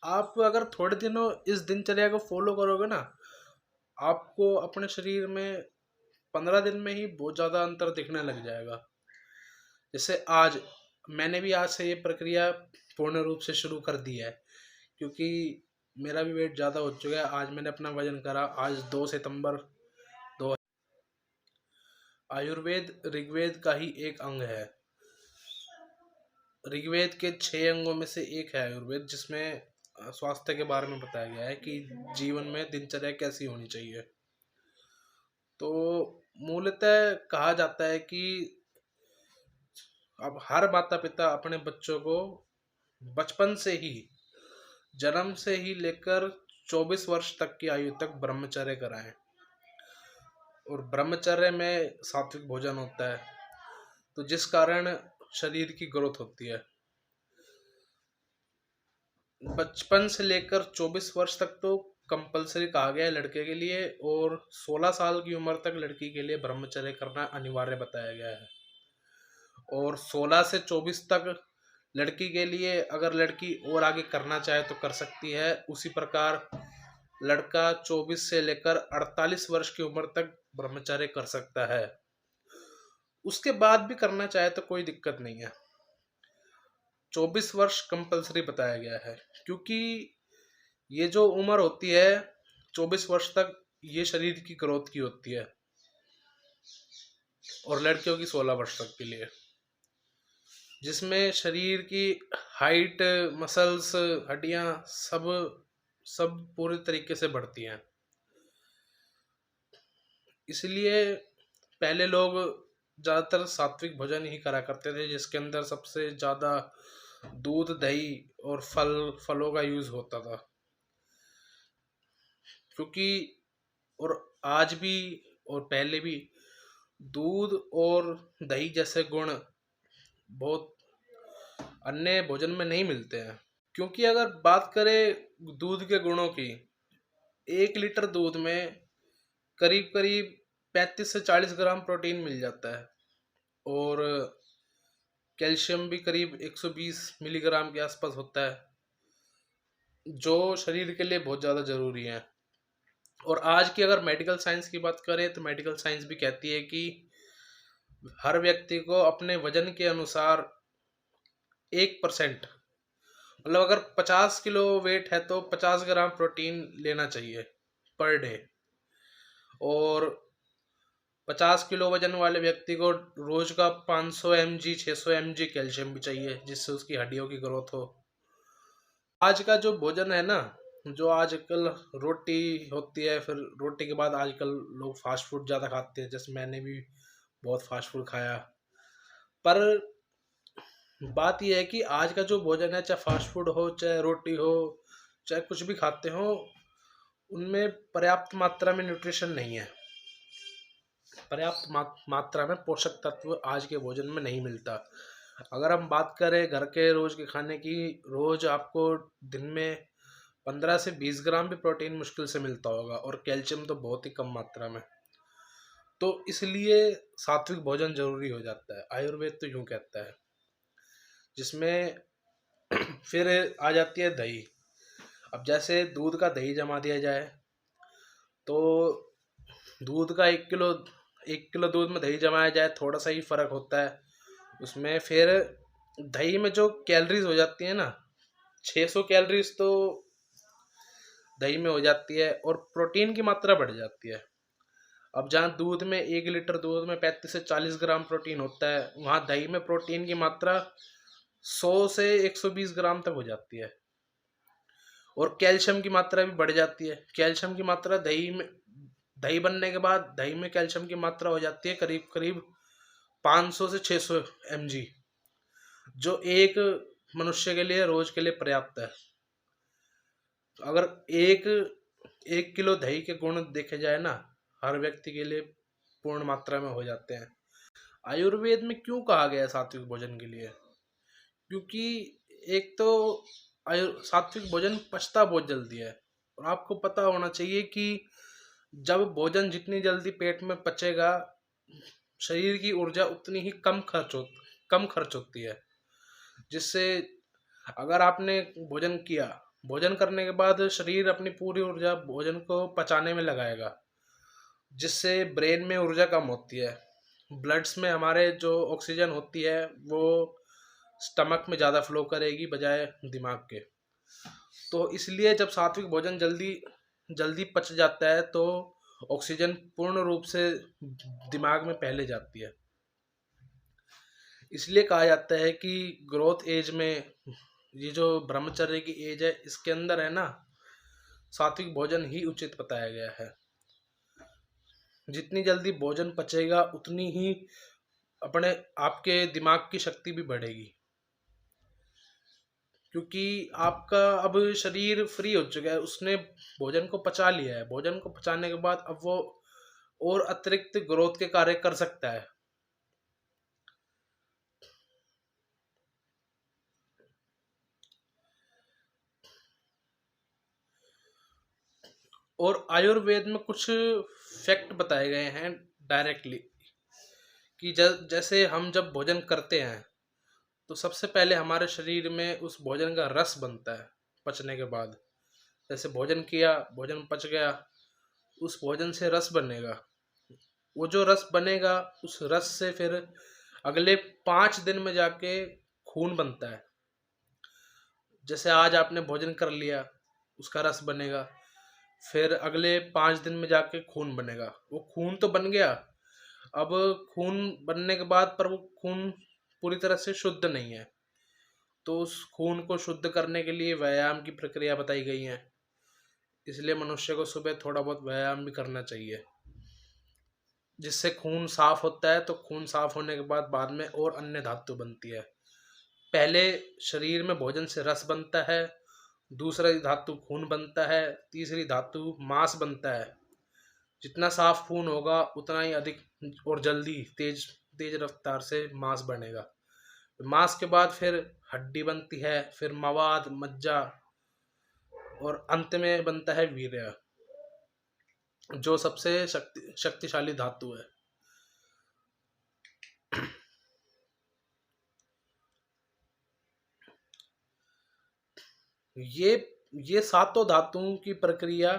आप अगर थोड़े दिनों इस दिनचर्या को फॉलो करोगे ना, आपको अपने शरीर में 15 दिन में ही बहुत ज़्यादा अंतर दिखने लग जाएगा। जैसे आज मैंने भी आज से ये प्रक्रिया पूर्ण रूप से शुरू कर दी है, क्योंकि मेरा भी वेट ज़्यादा हो चुका है। आज मैंने अपना वजन करा, आज 2 सितंबर। दो आयुर्वेद ऋग्वेद का ही एक अंग है। ऋग्वेद के 6 अंगों में से एक है आयुर्वेद, जिसमें स्वास्थ्य के बारे में बताया गया है कि जीवन में दिनचर्या कैसी होनी चाहिए। तो मूलतः कहा जाता है कि अब हर माता पिता अपने बच्चों को बचपन से ही, जन्म से ही लेकर 24 वर्ष तक की आयु तक ब्रह्मचर्य कराएं। और ब्रह्मचर्य में सात्विक भोजन होता है, तो जिस कारण शरीर की ग्रोथ होती है। बचपन से लेकर 24 वर्ष तक तो कंपलसरी कहा गया है लड़के के लिए, और 16 साल की उम्र तक लड़की के लिए ब्रह्मचर्य करना अनिवार्य बताया गया है। और 16 से 24 तक लड़की के लिए, अगर लड़की और आगे करना चाहे तो कर सकती है। उसी प्रकार लड़का 24 से लेकर 48 वर्ष की उम्र तक ब्रह्मचर्य कर सकता है। उसके बाद भी करना चाहे तो कोई दिक्कत नहीं है। 24 वर्ष कंपलसरी बताया गया है, क्योंकि ये जो उम्र होती है 24 वर्ष तक, ये शरीर की ग्रोथ की होती है। और लड़कियों की 16 वर्ष तक के लिए, जिसमें शरीर की हाइट, मसल्स, हड्डियां सब सब पूरी तरीके से बढ़ती हैं। इसलिए पहले लोग ज़्यादातर सात्विक भोजन ही करा करते थे, जिसके अंदर सबसे ज़्यादा दूध, दही और फलों का यूज़ होता था। क्योंकि और आज भी और पहले भी दूध और दही जैसे गुण बहुत अन्य भोजन में नहीं मिलते हैं। क्योंकि अगर बात करें दूध के गुणों की, 1 लीटर दूध में करीब करीब 35 से 40 ग्राम प्रोटीन मिल जाता है। और कैल्शियम भी करीब 120 मिलीग्राम के आसपास होता है, जो शरीर के लिए बहुत ज़्यादा ज़रूरी है। और आज की अगर मेडिकल साइंस की बात करें, तो मेडिकल साइंस भी कहती है कि हर व्यक्ति को अपने वजन के अनुसार 1%, मतलब अगर 50 किलो वेट है तो 50 ग्राम प्रोटीन लेना चाहिए पर डे। और 50 किलो वजन वाले व्यक्ति को रोज का 500 mg 600 mg कैल्शियम भी चाहिए, जिससे उसकी हड्डियों की ग्रोथ हो। आज का जो भोजन है ना, जो आजकल रोटी होती है, फिर रोटी के बाद आजकल लोग फास्ट फूड ज़्यादा खाते हैं, जैसे मैंने भी बहुत फास्ट फूड खाया। पर बात यह है कि आज का जो भोजन है, चाहे फास्ट फूड हो, चाहे रोटी हो, चाहे कुछ भी खाते हो, उनमें पर्याप्त मात्रा में न्यूट्रिशन नहीं है। पर्याप्त मात्रा में पोषक तत्व आज के भोजन में नहीं मिलता। अगर हम बात करें घर के रोज के खाने की, रोज आपको दिन में 15 से 20 ग्राम भी प्रोटीन मुश्किल से मिलता होगा, और कैल्शियम तो बहुत ही कम मात्रा में। तो इसलिए सात्विक भोजन जरूरी हो जाता है, आयुर्वेद तो यूं कहता है। जिसमें फिर आ जाती है दही। अब जैसे दूध का दही जमा दिया जाए, तो दूध का 1 किलो दूध में दही जमाया जाए, थोड़ा सा ही फर्क होता है उसमें। फिर दही में जो कैलोरीज हो जाती है ना, 600 कैलोरीज तो दही में हो जाती है, और प्रोटीन की मात्रा बढ़ जाती है। अब जहाँ दूध में 1 लीटर दूध में 35 से 40 ग्राम प्रोटीन होता है, वहाँ दही में प्रोटीन की मात्रा 100 से 120 ग्राम तक हो जाती है। और कैल्शियम की मात्रा भी बढ़ जाती है। कैल्शियम की मात्रा दही बनने के बाद दही में कैल्शियम की मात्रा हो जाती है करीब करीब 500 से 600 mg, जो एक मनुष्य के लिए रोज के लिए पर्याप्त है। तो अगर एक 1 किलो दही के गुण देखे जाए ना, हर व्यक्ति के लिए पूर्ण मात्रा में हो जाते हैं। आयुर्वेद में क्यों कहा गया है सात्विक भोजन के लिए? क्योंकि एक तो सात्विक भोजन पचता बहुत जल्दी है। और आपको पता होना चाहिए कि जब भोजन जितनी जल्दी पेट में पचेगा, शरीर की ऊर्जा उतनी ही कम खर्च होती है। जिससे अगर आपने भोजन किया भोजन करने के बाद शरीर अपनी पूरी ऊर्जा भोजन को पचाने में लगाएगा, जिससे ब्रेन में ऊर्जा कम होती है। ब्लड्स में हमारे जो ऑक्सीजन होती है वो स्टमक में ज़्यादा फ्लो करेगी बजाय दिमाग के। तो इसलिए जब सात्विक भोजन जल्दी जल्दी पच जाता है तो ऑक्सीजन पूर्ण रूप से दिमाग में पहले जाती है। इसलिए कहा जाता है कि ग्रोथ एज में, ये जो ब्रह्मचर्य की एज है, इसके अंदर है ना, सात्विक भोजन ही उचित बताया गया है। जितनी जल्दी भोजन पचेगा उतनी ही अपने आपके दिमाग की शक्ति भी बढ़ेगी, क्योंकि आपका अब शरीर फ्री हो चुका है, उसने भोजन को पचा लिया है। भोजन को पचाने के बाद अब वो और अतिरिक्त ग्रोथ के कार्य कर सकता है। और आयुर्वेद में कुछ फैक्ट बताए गए हैं डायरेक्टली, कि जैसे हम जब भोजन करते हैं तो सबसे पहले हमारे शरीर में उस भोजन का रस बनता है पचने के बाद। जैसे भोजन किया, भोजन पच गया, उस भोजन से रस बनेगा। वो जो रस बनेगा, उस रस से फिर अगले 5 दिन में जाके खून बनता है। जैसे आज आपने भोजन कर लिया, उसका रस बनेगा, फिर अगले 5 दिन में जाके खून बनेगा। वो खून तो बन गया। अब खून बनने के बाद पर वो खून पूरी तरह से शुद्ध नहीं है, तो उस खून को शुद्ध करने के लिए व्यायाम की प्रक्रिया बताई गई है। इसलिए मनुष्य को सुबह थोड़ा बहुत व्यायाम भी करना चाहिए, जिससे खून साफ होता है। तो खून साफ होने के बाद में और अन्य धातु बनती है। पहले शरीर में भोजन से रस बनता है, दूसरा धातु खून बनता है, तीसरी धातु मांस बनता है। जितना साफ खून होगा उतना ही अधिक और जल्दी तेज तेज रफ्तार से मांस बनेगा। मांस के बाद फिर हड्डी बनती है, फिर मवाद, मज्जा, और अंत में बनता है वीर्य, जो सबसे शक्तिशाली धातु है। ये ये सातों धातुओं की प्रक्रिया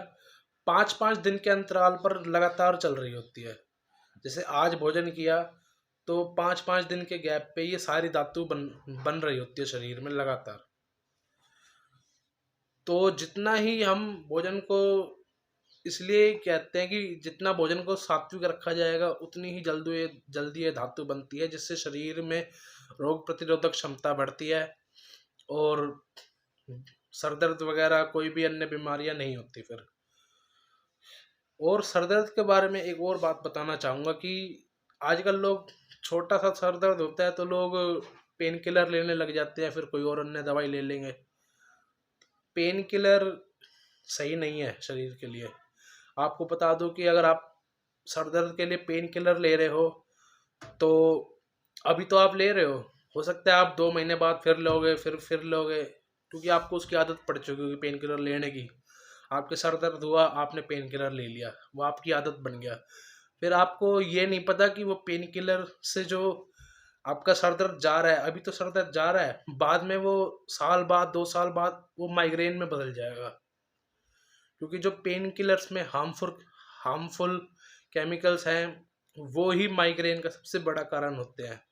5-5 दिन के अंतराल पर लगातार चल रही होती है। जैसे आज भोजन किया तो 5-5 दिन के गैप पे ये सारी धातु बन बन रही होती है शरीर में लगातार। तो जितना ही हम भोजन को, इसलिए कहते हैं कि जितना भोजन को सात्विक रखा जाएगा उतनी ही जल्दी ये धातु बनती है, जिससे शरीर में रोग प्रतिरोधक क्षमता बढ़ती है और सर दर्द वगैरह कोई भी अन्य बीमारियां नहीं होती फिर। और सर दर्द के बारे में एक और बात बताना चाहूँगा कि आजकल लोग, छोटा सा सर दर्द होता है तो लोग पेन किलर लेने लग जाते हैं, फिर कोई और अन्य दवाई ले लेंगे। पेन किलर सही नहीं है शरीर के लिए। आपको बता दूं कि अगर आप सर दर्द के लिए पेन किलर ले रहे हो तो अभी तो आप ले रहे हो सकता है आप 2 महीने बाद फिर लोगे, फिर लोगे, क्योंकि आपको उसकी आदत पड़ चुकी होगी पेन किलर लेने की। आपके सर दर्द हुआ, आपने पेन किलर ले लिया, वो आपकी आदत बन गया। फिर आपको ये नहीं पता कि वो पेन किलर से जो आपका सर दर्द जा रहा है, अभी तो सर दर्द जा रहा है, बाद में वो साल बाद, 2 साल बाद वो माइग्रेन में बदल जाएगा। क्योंकि जो पेन किलर्स में हार्मफुल हार्मफुल केमिकल्स हैं, वो ही माइग्रेन का सबसे बड़ा कारण होते हैं।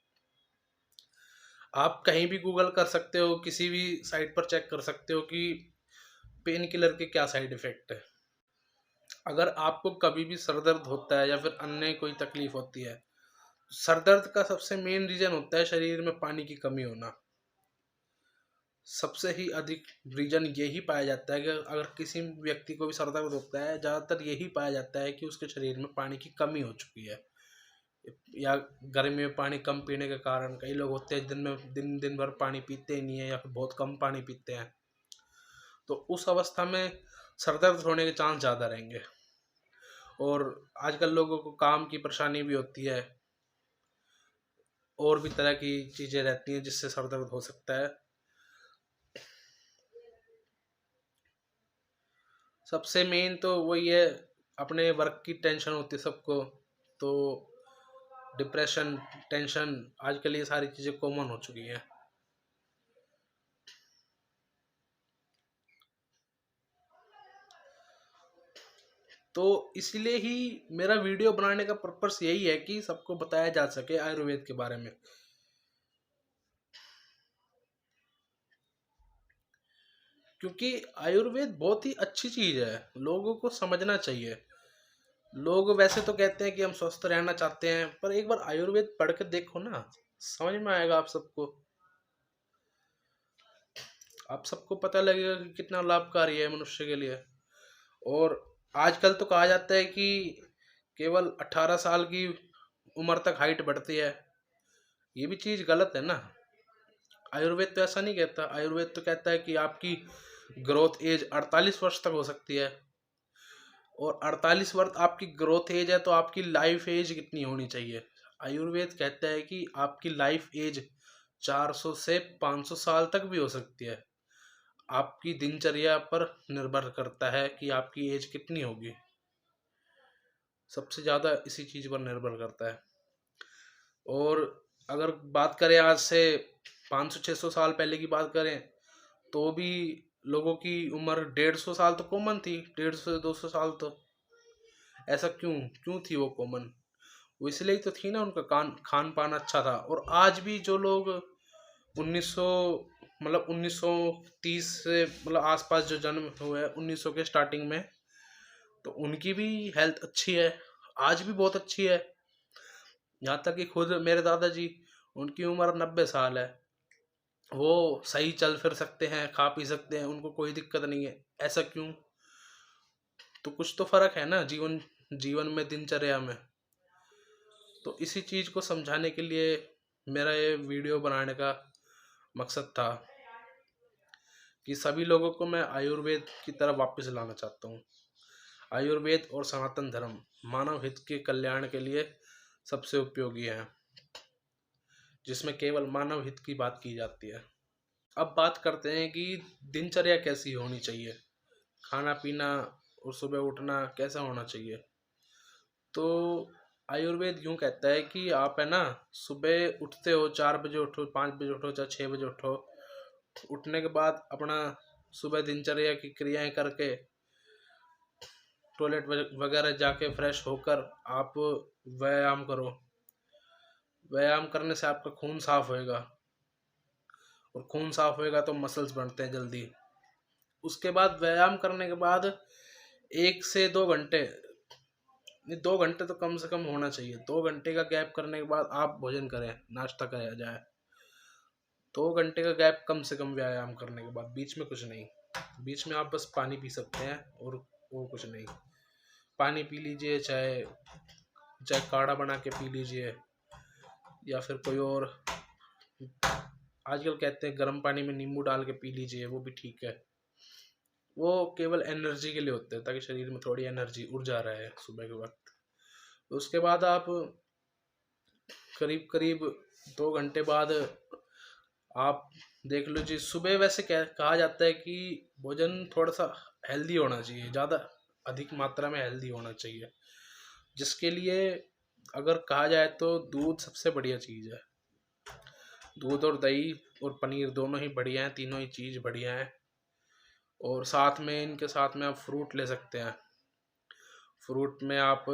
आप कहीं भी गूगल कर सकते हो, किसी भी साइट पर चेक कर सकते हो कि पेन किलर के क्या साइड इफेक्ट है। अगर आपको कभी भी सर दर्द होता है या फिर अन्य कोई तकलीफ होती है, सर दर्द का सबसे मेन रीजन होता है शरीर में पानी की कमी होना। सबसे ही अधिक रीजन यही पाया जाता है कि अगर किसी व्यक्ति को भी सर दर्द होता है, ज़्यादातर यही पाया जाता है कि उसके शरीर में पानी की कमी हो चुकी है, या गर्मी में पानी कम पीने के कारण। कई लोग होते हैं दिन में दिन दिन भर पानी पीते ही नहीं है या फिर बहुत कम पानी पीते हैं, तो उस अवस्था में सर दर्द होने के चांस ज़्यादा रहेंगे। और आजकल लोगों को काम की परेशानी भी होती है, और भी तरह की चीज़ें रहती हैं जिससे सर दर्द हो सकता है। सबसे मेन तो वही है, अपने वर्क की टेंशन होती है सबको, तो डिप्रेशन, टेंशन, आजकल ये सारी चीज़ें कॉमन हो चुकी हैं। तो इसलिए ही मेरा वीडियो बनाने का पर्पस यही है कि सबको बताया जा सके आयुर्वेद के बारे में। क्योंकि आयुर्वेद बहुत ही अच्छी चीज है, लोगों को समझना चाहिए। लोग वैसे तो कहते हैं कि हम स्वस्थ रहना चाहते हैं, पर एक बार आयुर्वेद पढ़ के देखो ना, समझ में आएगा आप सबको। आप सबको पता लगेगा कि कितना लाभकारी है मनुष्य के लिए। और आजकल तो कहा जाता है कि केवल 18 साल की उम्र तक हाइट बढ़ती है। ये भी चीज गलत है ना। आयुर्वेद तो ऐसा नहीं कहता। आयुर्वेद तो कहता है कि आपकी ग्रोथ एज 48 वर्ष तक हो सकती है। और 48 वर्ष आपकी ग्रोथ एज है, तो आपकी लाइफ एज कितनी होनी चाहिए? आयुर्वेद कहता है कि आपकी लाइफ एज 400 से 500 साल तक भी हो सकती है। आपकी दिनचर्या पर निर्भर करता है कि आपकी एज कितनी होगी। सबसे ज़्यादा इसी चीज़ पर निर्भर करता है। और अगर बात करें आज से 500-600 साल पहले की बात करें, तो भी लोगों की उम्र 150 साल तो कॉमन थी। 150 से 200 साल तो। ऐसा क्यों क्यों थी वो कॉमन? वो इसलिए तो थी ना, उनका खान पान अच्छा था। और आज भी जो लोग 1900 मतलब 1930 से मतलब आसपास जो जन्म हुए हैं 1900 के स्टार्टिंग में, तो उनकी भी हेल्थ अच्छी है, आज भी बहुत अच्छी है। यहाँ तक कि खुद मेरे दादाजी, उनकी उम्र 90 साल है, वो सही चल फिर सकते हैं, खा पी सकते हैं, उनको कोई दिक्कत नहीं है। ऐसा क्यों? तो कुछ तो फर्क है ना जीवन जीवन में, दिनचर्या में। तो इसी चीज को समझाने के लिए मेरा ये वीडियो बनाने का मकसद था कि सभी लोगों को मैं आयुर्वेद की तरफ वापस लाना चाहता हूँ। आयुर्वेद और सनातन धर्म मानव हित के कल्याण के लिए सबसे उपयोगी है, जिसमें केवल मानव हित की बात की जाती है। अब बात करते हैं कि दिनचर्या कैसी होनी चाहिए, खाना पीना और सुबह उठना कैसा होना चाहिए। तो आयुर्वेद यूं कहता है कि आप है ना, सुबह उठते हो 4 बजे उठो, 5 बजे उठो, चाहे 6 बजे उठो। उठने के बाद अपना सुबह दिनचर्या की क्रियाएं करके टॉयलेट वगैरह जाके फ्रेश होकर आप व्यायाम करो। व्यायाम करने से आपका खून साफ होएगा, और खून साफ होएगा तो मसल्स बनते हैं जल्दी। उसके बाद व्यायाम करने के बाद 1 से 2 घंटे, नहीं 2 घंटे तो कम से कम होना चाहिए। 2 घंटे का गैप करने के बाद आप भोजन करें, नाश्ता करा जाए। 2 घंटे का गैप कम से कम व्यायाम करने के बाद, बीच में कुछ नहीं। बीच में आप बस पानी पी सकते हैं और कुछ नहीं। पानी पी लीजिए, चाहे चाहे काढ़ा बना के पी लीजिए, या फिर कोई और, आजकल कहते हैं गर्म पानी में नींबू डाल के पी लीजिए, वो भी ठीक है। वो केवल एनर्जी के लिए होते हैं, ताकि शरीर में थोड़ी एनर्जी, ऊर्जा रहे सुबह के वक्त। तो उसके बाद आप करीब करीब 2 घंटे बाद आप देख लो जी। सुबह वैसे कहा जाता है कि भोजन थोड़ा सा हेल्दी होना चाहिए, ज़्यादा अधिक मात्रा में हेल्दी होना चाहिए, जिसके लिए अगर कहा जाए तो दूध सबसे बढ़िया चीज़ है। दूध और दही और पनीर दोनों ही बढ़िया हैं, तीनों ही चीज़ बढ़िया हैं। और साथ में इनके साथ में आप फ्रूट ले सकते हैं। फ्रूट में आप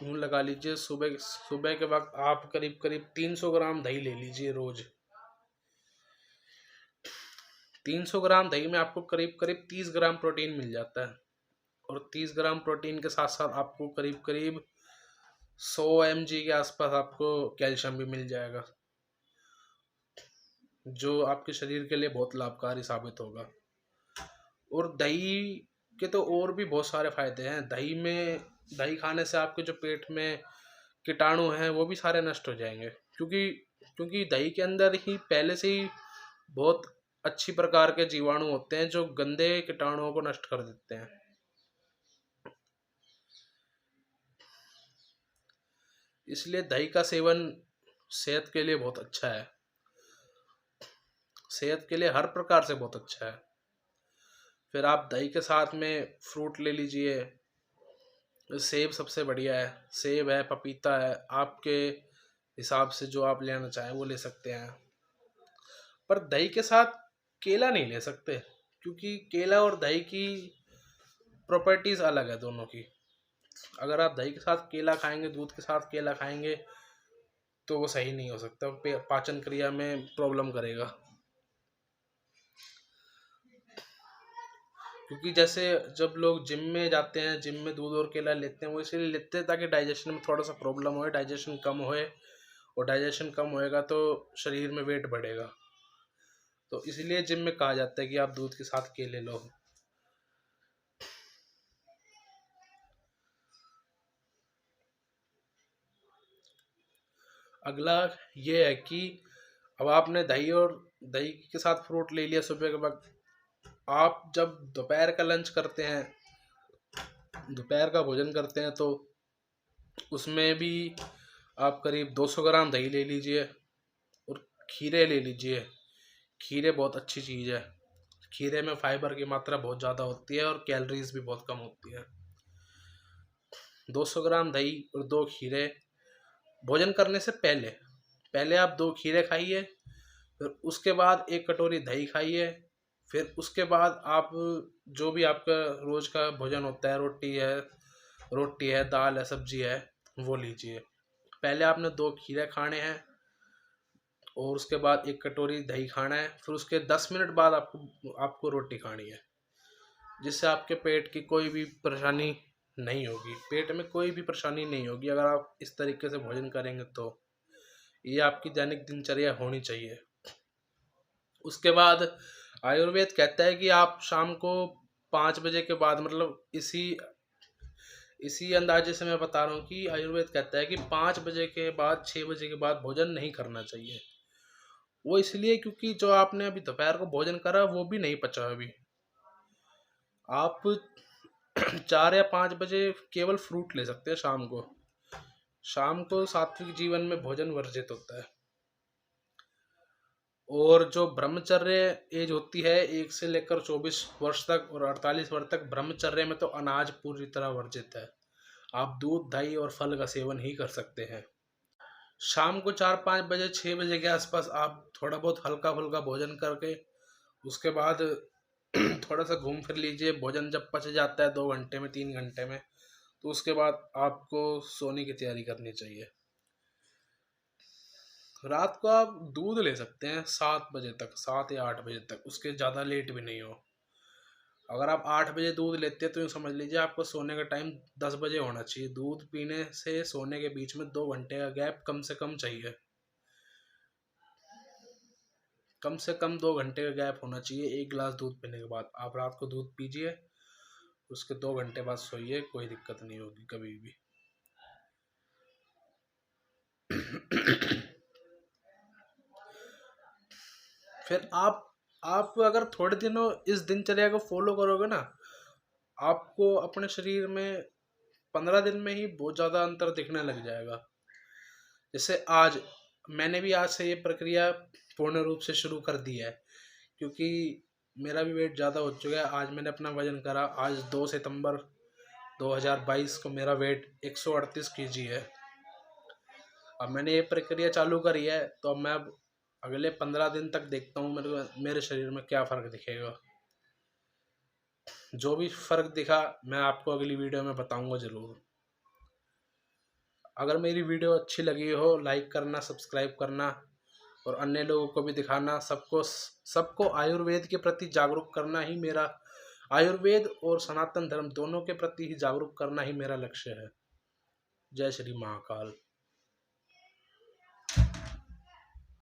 यूँ लगा लीजिए, सुबह सुबह के वक्त आप करीब करीब 300 ग्राम दही ले लीजिए रोज। 300 ग्राम दही में आपको करीब करीब 30 ग्राम प्रोटीन मिल जाता है। और 30 ग्राम प्रोटीन के साथ साथ आपको करीब करीब 100 mg के आसपास आपको कैल्शियम भी मिल जाएगा, जो आपके शरीर के लिए बहुत लाभकारी साबित होगा। और दही के तो और भी बहुत सारे फायदे हैं। दही खाने से आपके जो पेट में कीटाणु हैं वो भी सारे नष्ट हो जाएंगे, क्योंकि क्योंकि दही के अंदर ही पहले से ही बहुत अच्छी प्रकार के जीवाणु होते हैं जो गंदे कीटाणुओं को नष्ट कर देते हैं। इसलिए दही का सेवन सेहत के लिए बहुत अच्छा है, सेहत के लिए हर प्रकार से बहुत अच्छा है। फिर आप दही के साथ में फ्रूट ले लीजिए। सेब सबसे बढ़िया है, सेब है, पपीता है, आपके हिसाब से जो आप लेना चाहें वो ले सकते हैं। पर दही के साथ केला नहीं ले सकते, क्योंकि केला और दही की प्रॉपर्टीज अलग है दोनों की। अगर आप दही के साथ केला खाएंगे, दूध के साथ केला खाएंगे, तो वो सही नहीं हो सकता, पाचन क्रिया में प्रॉब्लम करेगा। क्योंकि जैसे जब लोग जिम में जाते हैं, जिम में दूध और केला लेते हैं, वो इसीलिए लेते हैं ताकि डाइजेशन में थोड़ा सा प्रॉब्लम होए, डाइजेशन कम होए, और डाइजेशन कम होएगा तो शरीर में वेट बढ़ेगा। तो इसलिए जिम में कहा जाता है कि आप दूध के साथ केले लो। अगला ये है कि अब आपने दही के साथ फ्रूट ले लिया सुबह के वक्त, आप जब दोपहर का लंच करते हैं, दोपहर का भोजन करते हैं, तो उसमें भी आप करीब 200 ग्राम दही ले लीजिए और खीरे ले लीजिए। खीरे बहुत अच्छी चीज़ है, खीरे में फाइबर की मात्रा बहुत ज़्यादा होती है और कैलोरीज भी बहुत कम होती है। 200 ग्राम दही और 2 खीरे भोजन करने से पहले, पहले आप 2 खीरे खाइए, फिर उसके बाद 1 कटोरी दही खाइए, फिर उसके बाद आप जो भी आपका रोज का भोजन होता है, रोटी है, दाल है, सब्जी है, वो लीजिए। पहले आपने 2 खीरे खाने हैं और उसके बाद 1 कटोरी दही खाना है, फिर उसके 10 मिनट बाद आपको रोटी खानी है, जिससे आपके पेट की कोई भी परेशानी नहीं होगी, पेट में कोई भी परेशानी नहीं होगी अगर आप इस तरीके से भोजन करेंगे। तो ये आपकी दैनिक दिनचर्या होनी चाहिए। उसके बाद आयुर्वेद कहता है कि आप शाम को 5 बजे के बाद, मतलब इसी अंदाजे से मैं बता रहा हूँ कि आयुर्वेद कहता है कि 5 बजे के बाद, 6 बजे के बाद भोजन नहीं करना चाहिए। वो इसलिए क्योंकि जो आपने अभी दोपहर को भोजन करा वो भी नहीं पचा अभी। आप 4 या 5 बजे केवल फ्रूट ले सकते हैं शाम को। शाम को सात्विक जीवन में भोजन वर्जित होता है। और जो ब्रह्मचर्य एज होती है 1 से लेकर 24 वर्ष तक और 48 वर्ष तक, ब्रह्मचर्य में तो अनाज पूरी तरह वर्जित है। आप दूध, दही और फल का सेवन ही कर सकते हैं। शाम को 4-5 बजे, 6 बजे के आसपास आप थोड़ा बहुत हल्का फुल्का भोजन करके उसके बाद थोड़ा सा घूम फिर लीजिए। भोजन जब पच जाता है 2 घंटे में, 3 घंटे में, तो उसके बाद आपको सोने की तैयारी करनी चाहिए। रात को आप दूध ले सकते हैं 7 बजे तक, 7 या 8 बजे तक, उसके ज़्यादा लेट भी नहीं हो। अगर आप 8 बजे दूध लेते हैं तो यूँ समझ लीजिए आपको सोने का टाइम 10 बजे होना चाहिए। दूध पीने से सोने के बीच में 2 घंटे का गैप कम से कम चाहिए, कम से कम 2 घंटे का गैप होना चाहिए। 1 गिलास दूध पीने के बाद आप रात को दूध पीजिए, उसके 2 घंटे बाद सोइए, कोई दिक्कत नहीं होगी कभी भी। फिर आप अगर थोड़े दिनों इस दिनचर्या को फॉलो करोगे ना, आपको अपने शरीर में 15 दिन में ही बहुत ज़्यादा अंतर दिखने लग जाएगा। जैसे आज मैंने भी आज से ये प्रक्रिया पूर्ण रूप से शुरू कर दी है, क्योंकि मेरा भी वेट ज़्यादा हो चुका है। आज मैंने अपना वजन करा, आज 2 सितंबर 2022 को मेरा वेट 138 kg है। अब मैंने ये प्रक्रिया चालू करी है, तो अब मैं अगले 15 दिन तक देखता हूँ मेरे शरीर में क्या फ़र्क दिखेगा। जो भी फ़र्क दिखा मैं आपको अगली वीडियो में बताऊंगा ज़रूर। अगर मेरी वीडियो अच्छी लगी हो, लाइक करना, सब्सक्राइब करना और अन्य लोगों को भी दिखाना। सबको आयुर्वेद के प्रति जागरूक करना ही मेरा, आयुर्वेद और सनातन धर्म दोनों के प्रति ही जागरूक करना ही मेरा लक्ष्य है। जय श्री महाकाल।